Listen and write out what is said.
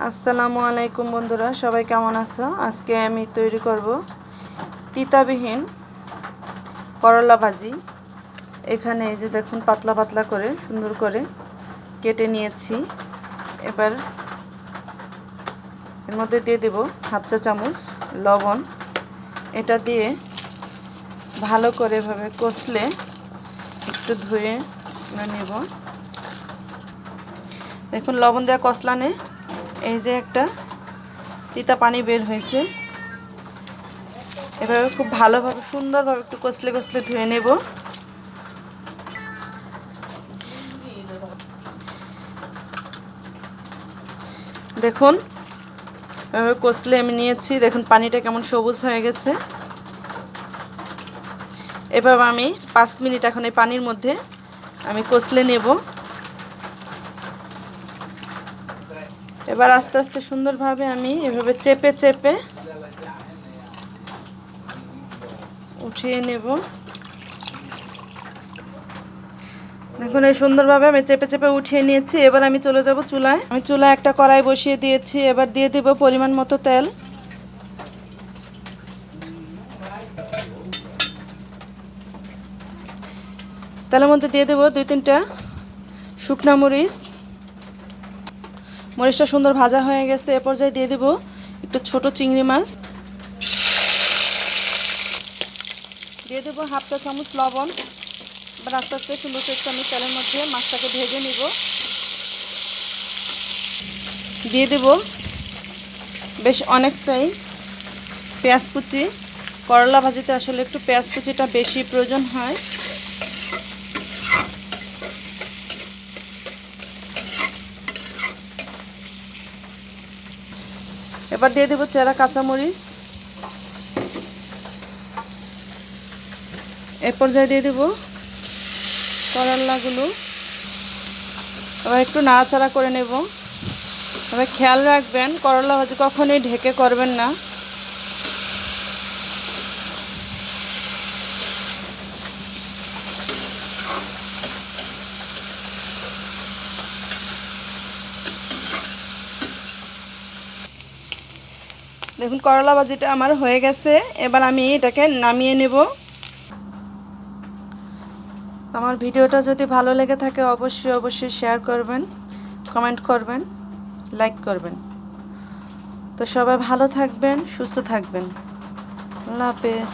আসসালামু আলাইকুম বন্ধুরা, সবাই কেমন আছো? আজকে আমি তৈরি করব তিতাবিহীন করলা ভাজি। এখানে এই যে দেখুন, পাতলা পাতলা করে সুন্দর করে কেটে নিয়েছি। এবার এর মধ্যে দিয়ে দেব হাফ চা চামচ লবণ। এটা দিয়ে ভালো করে এভাবে কষলে একটু ধুয়ে নেব। দেখুন, লবণ দেওয়া কষলানে এই যে একটা তিতা পানি বের হয়েছে। এভাবে খুব ভালোভাবে সুন্দরভাবে একটু কষলে কষলে ধুয়ে নেব। দেখুন, এভাবে কষলে আমি নিয়েছি। দেখুন পানিটা কেমন সবুজ হয়ে গেছে। এভাবে আমি 5 মিনিট এখন এই পানির মধ্যে আমি কষলে নেব। এবার আস্তে আস্তে সুন্দরভাবে আমি এভাবে চেপে চেপে উঠিয়ে নেব। দেখুন, এই সুন্দরভাবে আমি চেপে চেপে উঠিয়ে নিয়েছি। এবার আমি চলে যাব চুলায়। আমি চুলায় একটা কড়াই বসিয়ে দিয়েছি। এবার দিয়ে দেব পরিমাণ মতো তেল। তেলের মধ্যে দিয়ে দেব 2-3টা শুকনা মরিচ। মরিচটা সুন্দর ভাজা হয়ে গেছে। এ পর্যায়ে দিয়ে দেব একটু ছোট চিংড়ি মাছ। দিয়ে দেবো হাফ চা চামচ লবণ। এবার আস্তে আস্তে সুন্দর করে আমি তেলের মধ্যে মাছটাকে ভেজে নিব। দিয়ে দেব বেশ অনেকটাই পেঁয়াজ কুচি। করলা ভাজিতে আসলে একটু পেঁয়াজ কুচিটা বেশি প্রয়োজন হয়। এবার দিয়ে দেব চেরা কাঁচামরিচ। এ পর্যায়ে দিয়ে দেব করলাগুলো। এবার একটু নাড়াচাড়া করে নেব। তবে খেয়াল রাখবেন, করলা ভাজি কখনোই ঢেকে করবেন না। দেখুন, করলা ভাজিটা আমার হয়ে গেছে। এবার আমি এটাকে নামিয়ে নেব। আমার ভিডিওটা যদি ভালো লেগে থাকে অবশ্যই শেয়ার করবেন, কমেন্ট করবেন, লাইক করবেন। তো সবাই ভালো থাকবেন, সুস্থ থাকবেন। আল্লাহ হাফেজ।